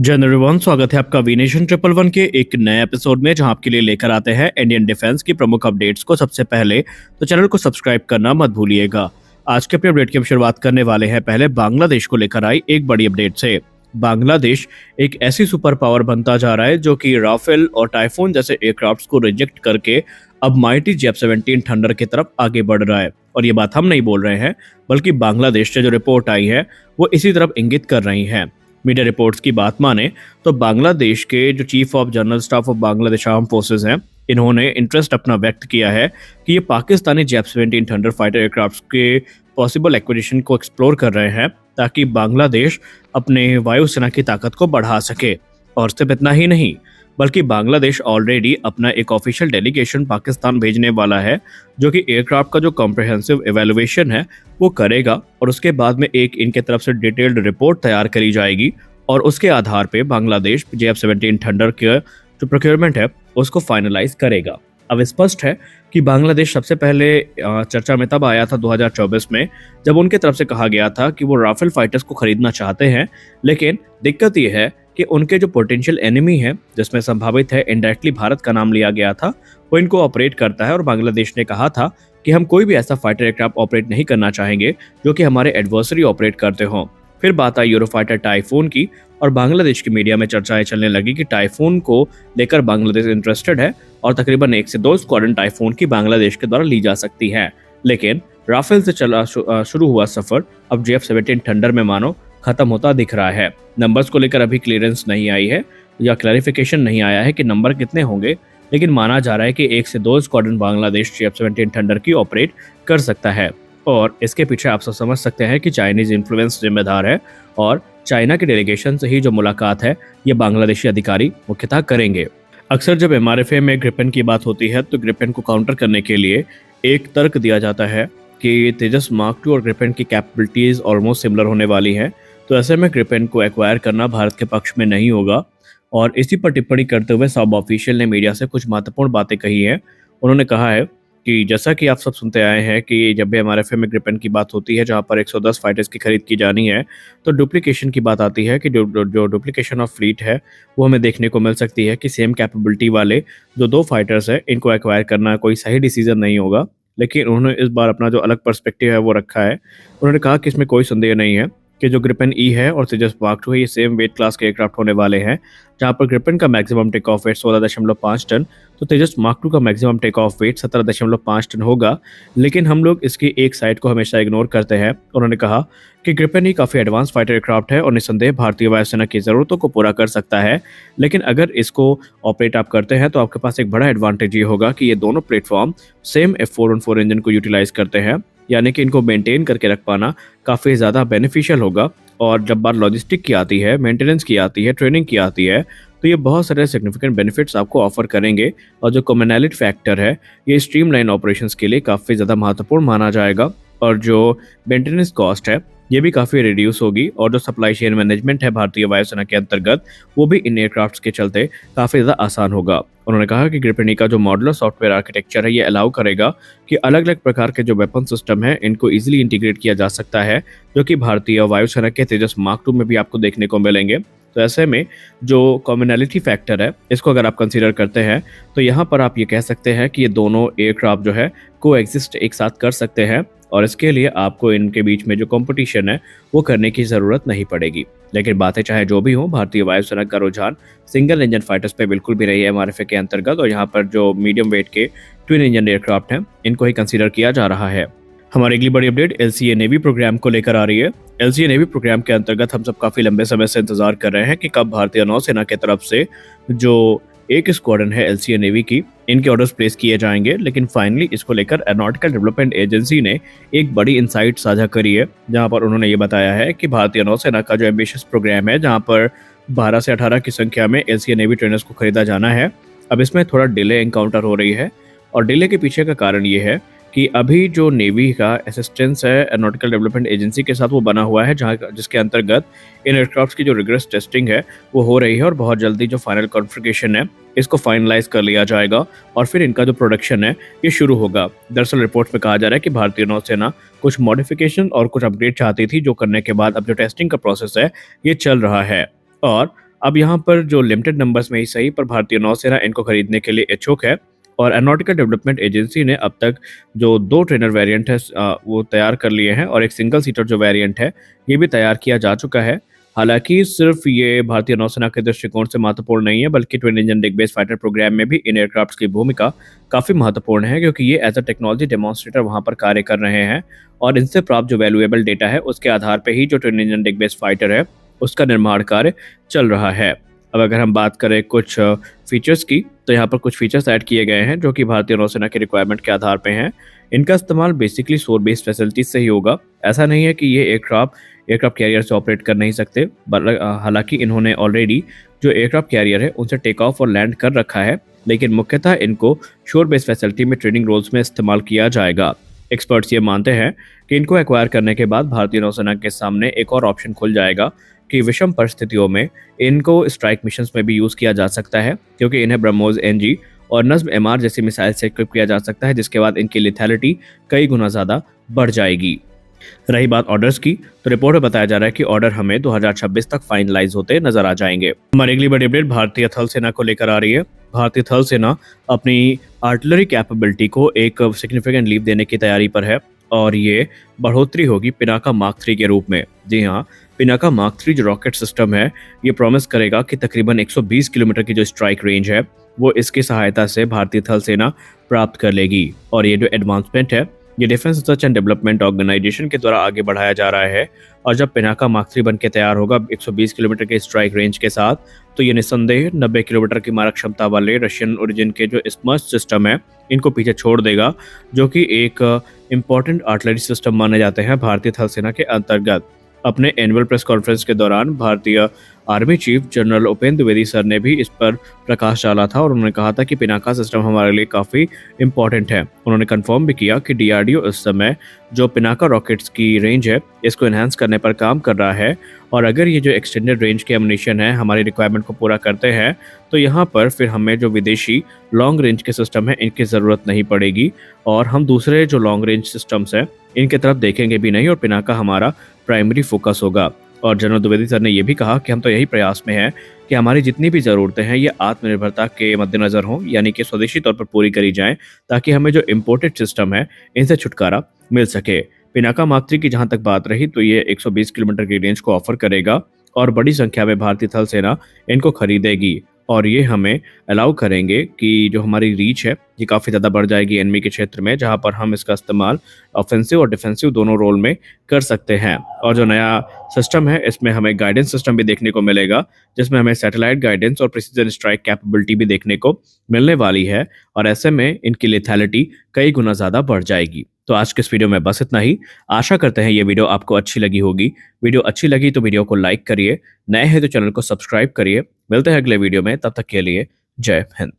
General स्वागत है आपका विनेशन ट्रिपल वन के एक नए एपिसोड में, जहां आपके लिए लेकर आते हैं इंडियन डिफेंस की प्रमुख अपडेट्स को सबसे पहले। तो चैनल को सब्सक्राइब करना मत भूलिएगा। आज के अपने अपडेट की हम शुरुआत करने वाले हैं पहले बांग्लादेश को लेकर आई एक बड़ी अपडेट से। बांग्लादेश एक ऐसी सुपर पावर बनता जा रहा है जो कि राफेल और टाइफून जैसे एयरक्राफ्ट्स को रिजेक्ट करके अब माइटी जेफ-17 थंडर की तरफ आगे बढ़ रहा है। और ये बात हम नहीं बोल रहे हैं, बल्कि बांग्लादेश से जो रिपोर्ट आई है वो इसी तरफ इंगित कर रही है। मीडिया रिपोर्ट्स की बात माने तो बांग्लादेश के जो chief of general staff of Bangladesh arm forces हैं, इन्होंने इंटरेस्ट अपना व्यक्त किया है कि ये पाकिस्तानी जेफ-17 थंडर फाइटर एयरक्राफ्ट्स के पॉसिबल एक्विजिशन को एक्सप्लोर कर रहे हैं, ताकि बांग्लादेश अपने वायुसेना की ताकत को बढ़ा सके। और सिर्फ इतना ही नहीं, बल्कि बांग्लादेश ऑलरेडी अपना एक ऑफिशियल डेलीगेशन पाकिस्तान भेजने वाला है, जो कि एयरक्राफ्ट का जो कॉम्प्रिहेंसिव एवेल्युएशन है वो करेगा, और उसके बाद में एक इनके तरफ से डिटेल्ड रिपोर्ट तैयार करी जाएगी, और उसके आधार पे बांग्लादेश जेफ-17 थंडर के जो प्रोक्योरमेंट है उसको फाइनलाइज करेगा। अब स्पष्ट है कि बांग्लादेश सबसे पहले चर्चा में तब आया था 2024 में, जब उनके तरफ से कहा गया था कि वो राफेल फाइटर्स को खरीदना चाहते हैं, लेकिन दिक्कत ये है कि उनके जो पोटेंशियल एनिमी है, जिसमें संभावित है इनडायरेक्टली भारत का नाम लिया गया था, वो इनको ऑपरेट करता है। और बांग्लादेश ने कहा था कि हम कोई भी ऐसा फाइटर एयरक्राफ्ट ऑपरेट नहीं करना चाहेंगे जो कि हमारे एडवर्सरी ऑपरेट करते हों। फिर बात आई यूरोफाइटर टाइफून की, और बांग्लादेश की मीडिया में चर्चाएं चलने लगी कि टाइफून को लेकर बांग्लादेश इंटरेस्टेड है, और तकरीबन 1 से 2 स्क्वाड्रन टाइफून की बांग्लादेश के द्वारा ली जा सकती है। लेकिन राफेल से शुरू हुआ सफर अब जेफ-17 थंडर में मानो खत्म होता दिख रहा है। नंबर्स को लेकर अभी क्लियरेंस नहीं आई है या क्लैरिफिकेशन नहीं आया है कि नंबर कितने होंगे, लेकिन माना जा रहा है कि 1 से 2 स्क्वाड्रन बांग्लादेश जेफ-17 थंडर की ऑपरेट कर सकता है। और इसके पीछे आप सब समझ सकते हैं कि चाइनीज इन्फ्लुएंस जिम्मेदार है, और चाइना के डेलीगेशन से ही जो मुलाकात है ये बांग्लादेशी अधिकारी मुख्यतः करेंगे। अक्सर जब एमआरएफए में ग्रिपेन की बात होती है तो ग्रिपेन को काउंटर करने के लिए एक तर्क दिया जाता है कि तेजस मार्क 2 और ग्रिपेन की कैपेबिलिटीज ऑलमोस्ट सिमिलर होने वाली हैं, तो ऐसे में ग्रिपेन को एक्वायर करना भारत के पक्ष में नहीं होगा। और इसी पर टिप्पणी करते हुए सब ऑफिशियल ने मीडिया से कुछ महत्वपूर्ण बातें कही हैं। उन्होंने कहा है कि जैसा कि आप सब सुनते आए हैं कि जब भी एमआरएफए में ग्रिपेन की बात होती है, जहां पर 110 फाइटर्स की खरीद की जानी है, तो डुप्लीकेशन की बात आती है कि जो डुप्लीकेशन ऑफ फ्लीट है वो हमें देखने को मिल सकती है कि सेम कैपेबिलिटी वाले जो 2 फाइटर्स हैं इनको एक्वायर करना कोई सही डिसीजन नहीं होगा। लेकिन उन्होंने इस बार अपना जो अलग पर्सपेक्टिव है वो रखा है। उन्होंने कहा कि इसमें कोई संदेह नहीं है कि जो ग्रिपेन ई है और तेजस मार्क 2 है ये सेम वेट क्लास के एयरक्राफ्ट होने वाले हैं, जहां पर ग्रिपेन का maximum take off weight 16.5 ton, तो तेजस मार्क 2 का maximum take off weight 17.5 ton होगा। लेकिन हम लोग इसकी एक साइड को हमेशा इग्नोर करते हैं। उन्होंने कहा कि ग्रिपेन ही काफ़ी एडवांस फाइटर एयरक्राफ्ट है और निस्संदेह भारतीय वायुसेना की ज़रूरतों को पूरा कर सकता है। लेकिन अगर इसको ऑपरेट आप करते हैं तो आपके पास एक बड़ा एडवांटेज ये होगा कि ये दोनों प्लेटफॉर्म सेम F414 इंजन को यूटिलाइज करते हैं, यानी कि इनको मेंटेन करके रख पाना काफ़ी ज़्यादा बेनिफिशियल होगा। और जब बात लॉजिस्टिक की आती है, मेंटेनेंस की आती है, ट्रेनिंग की आती है, तो ये बहुत सारे सिग्निफिकेंट बेनिफिट्स आपको ऑफर करेंगे। और जो कॉमनैलिटी फैक्टर है ये स्ट्रीमलाइन ऑपरेशंस के लिए काफ़ी ज़्यादा महत्वपूर्ण माना जाएगा, और जो मेंटेनेंस कॉस्ट है ये भी काफ़ी रिड्यूस होगी। और जो सप्लाई चेन मैनेजमेंट है भारतीय वायुसेना के अंतर्गत वो भी इन एयरक्राफ्ट्स के चलते काफ़ी ज़्यादा आसान होगा। उन्होंने कहा कि ग्रिपेन ई का जो मॉडुलर सॉफ्टवेयर आर्किटेक्चर है ये अलाउ करेगा कि अलग अलग प्रकार के जो वेपन सिस्टम है इनको ईजिली इंटीग्रेट किया जा सकता है, जो कि भारतीय वायुसेना के तेजस मार्क 2 में भी आपको देखने को मिलेंगे। तो ऐसे में जो कॉमनैलिटी फैक्टर है इसको अगर आप कंसीडर करते हैं तो यहाँ पर आप ये कह सकते हैं कि ये दोनों एयरक्राफ्ट जो है को एग्जिस्ट एक साथ कर सकते हैं, और इसके लिए आपको इनके बीच में जो कंपटीशन है वो करने की ज़रूरत नहीं पड़ेगी। लेकिन बातें चाहे जो भी हों, भारतीय वायुसेना का रुझान सिंगल इंजन फाइटर्स पे बिल्कुल भी नहीं है एमआरएफए के अंतर्गत, और यहाँ पर जो मीडियम वेट के ट्विन इंजन एयरक्राफ्ट हैं इनको ही कंसीडर किया जा रहा है। हमारी अगली बड़ी अपडेट एलसीए नेवी प्रोग्राम को लेकर आ रही है। एलसीए नेवी प्रोग्राम के अंतर्गत हम सब काफ़ी लंबे समय से इंतजार कर रहे हैं कि कब भारतीय नौसेना की तरफ से जो एक स्क्वाड्रन है एलसीए नेवी की, इनके ऑर्डर्स प्लेस किए जाएंगे। लेकिन फाइनली इसको लेकर एरोनॉटिकल डेवलपमेंट एजेंसी ने एक बड़ी इंसाइट साझा करी है, जहां पर उन्होंने ये बताया है कि भारतीय नौसेना का जो एम्बिशियस प्रोग्राम है, जहां पर 12 से 18 की संख्या में एलसीए नेवी ट्रेनर्स को खरीदा जाना है, अब इसमें थोड़ा डिले एनकाउंटर हो रही है। और डिले के पीछे का कारण ये है कि अभी जो नेवी का असिस्टेंस है एरोनॉटिकल डेवलपमेंट एजेंसी के साथ वो बना हुआ है, जहाँ जिसके अंतर्गत इन एयरक्राफ्ट की जो रिग्रेस टेस्टिंग है वो हो रही है, और बहुत जल्दी जो फाइनल कॉन्फ़िगरेशन है इसको फाइनलाइज कर लिया जाएगा, और फिर इनका जो प्रोडक्शन है ये शुरू होगा। दरअसल रिपोर्ट्स में कहा जा रहा है कि भारतीय नौसेना कुछ मॉडिफिकेशन और कुछ अपग्रेड चाहती थी, जो करने के बाद अब जो टेस्टिंग का प्रोसेस है ये चल रहा है। और अब यहाँ पर जो लिमिटेड नंबर्स में ही सही पर भारतीय नौसेना इनको खरीदने के लिए इच्छुक है और एरोनॉटिकल डेवलपमेंट एजेंसी ने अब तक जो 2 ट्रेनर वेरिएंट है वो तैयार कर लिए हैं और एक सिंगल सीटर जो वेरिएंट है ये भी तैयार किया जा चुका है। हालांकि सिर्फ ये भारतीय नौसेना के दृष्टिकोण से महत्वपूर्ण नहीं है बल्कि ट्विन इंजन डिग बेस्ड फाइटर प्रोग्राम में भी इन एयरक्राफ्ट्स की भूमिका काफ़ी महत्वपूर्ण है क्योंकि ये एज अ टेक्नोलॉजी डेमोन्स्ट्रेटर वहाँ पर कार्य कर रहे हैं और इनसे प्राप्त जो वैल्यूएबल डेटा है उसके आधार पर ही जो ट्विन इंजन डिग बेस्ड फाइटर है उसका निर्माण कार्य चल रहा है। अब अगर हम बात करें कुछ फीचर्स की तो यहाँ पर कुछ फीचर्स ऐड किए गए हैं जो कि भारतीय नौसेना के रिक्वायरमेंट के आधार पे हैं। इनका इस्तेमाल बेसिकली शोर बेस्ड फैसिलिटीज से ही होगा। ऐसा नहीं है कि ये एयरक्राफ्ट कैरियर से ऑपरेट कर नहीं सकते, हालांकि इन्होंने ऑलरेडी जो एयरक्राफ्ट कैरियर है उनसे टेक ऑफ और लैंड कर रखा है, लेकिन मुख्यतः इनको शोर बेस्ड फैसिलिटी में ट्रेनिंग रोल्स में इस्तेमाल किया जाएगा। एक्सपर्ट्स ये मानते हैं कि इनको एक्वायर करने के बाद भारतीय नौसेना के सामने एक और ऑप्शन खुल जाएगा कि विषम परिस्थितियों में इनको स्ट्राइक मिशंस में भी यूज़ किया जा सकता है क्योंकि इन्हें ब्रह्मोस एनजी और नज्म एमआर जैसी मिसाइल से इक्विप किया जा सकता है, जिसके बाद इनकी लिथैलिटी कई गुना ज़्यादा बढ़ जाएगी। रही बात ऑर्डर्स की तो रिपोर्ट में बताया जा रहा है कि ऑर्डर हमें 2026 तक फाइनलाइज होते नजर आ जाएंगे। हमारी अगली बड़ी अपडेट भारतीय थल सेना को लेकर आ रही है। भारतीय थल सेना अपनी आर्टिलरी कैपेबिलिटी को एक सिग्निफिकेंट लीप देने की तैयारी पर है और ये बढ़ोतरी होगी पिनाका मार्क 3 के रूप में। जी हाँ, पिनाका मार्क 3 जो रॉकेट सिस्टम है ये प्रॉमिस करेगा कि तकरीबन 120 किलोमीटर की जो स्ट्राइक रेंज है वो इसकी सहायता से भारतीय थल सेना प्राप्त कर लेगी और ये जो एडवांसमेंट है ये defence research and development organisation के द्वारा आगे बढ़ाया जा रहा है और जब पिनाका मार्क 3 बन के तैयार होगा 120 किलोमीटर के स्ट्राइक रेंज के साथ तो ये निस्संदेह 90 किलोमीटर की मारक क्षमता वाले रशियन ओरिजिन के जो स्मर्च सिस्टम है इनको पीछे छोड़ देगा, जो कि एक इम्पॉर्टेंट आर्टिलरी सिस्टम माने जाते हैं भारतीय थल सेना के अंतर्गत। अपने एनुअल प्रेस कॉन्फ्रेंस के दौरान भारतीय army chief general Upendra Dwivedi sir ने भी इस पर प्रकाश डाला था और उन्होंने कहा था कि पिनाका सिस्टम हमारे लिए काफ़ी इम्पॉर्टेंट है। उन्होंने कंफर्म भी किया कि डीआरडीओ इस समय जो पिनाका रॉकेट्स की रेंज है इसको एनहांस करने पर काम कर रहा है और अगर ये जो एक्सटेंडेड रेंज के एमुनिशन है हमारी रिक्वायरमेंट को पूरा करते हैं तो यहाँ पर फिर हमें जो विदेशी लॉन्ग रेंज के सिस्टम है इनकी ज़रूरत नहीं पड़ेगी और हम दूसरे जो लॉन्ग रेंज सिस्टम्स हैं इनके तरफ देखेंगे भी नहीं और पिनाका हमारा प्राइमरी फोकस होगा। और जनरल द्विवेदी सर ने यह भी कहा कि हम तो यही प्रयास में हैं कि हमारी जितनी भी ज़रूरतें हैं ये आत्मनिर्भरता के मद्देनज़र हों, यानी कि स्वदेशी तौर पर पूरी करी जाएं ताकि हमें जो इम्पोर्टेड सिस्टम है इनसे छुटकारा मिल सके। पिनाका मार्क 3 की जहाँ तक बात रही तो ये 120 किलोमीटर की रेंज को ऑफर करेगा और बड़ी संख्या में भारतीय थल सेना इनको खरीदेगी और ये हमें अलाउ करेंगे कि जो हमारी रीच है ये काफ़ी ज़्यादा बढ़ जाएगी एनिमी के क्षेत्र में, जहाँ पर हम इसका इस्तेमाल ऑफेंसिव और डिफेंसिव दोनों रोल में कर सकते हैं। और जो नया सिस्टम है इसमें हमें गाइडेंस सिस्टम भी देखने को मिलेगा जिसमें हमें सैटेलाइट गाइडेंस और प्रिसीजन स्ट्राइक कैपेबिलिटी भी देखने को मिलने वाली है और ऐसे में इनकी लेथैलिटी कई गुना ज़्यादा बढ़ जाएगी। तो आज के इस वीडियो में बस इतना ही। आशा करते हैं ये वीडियो आपको अच्छी लगी होगी। वीडियो अच्छी लगी तो वीडियो को लाइक करिए, नए हैं तो चैनल को सब्सक्राइब करिए। मिलते हैं अगले वीडियो में, तब तक के लिए जय हिंद।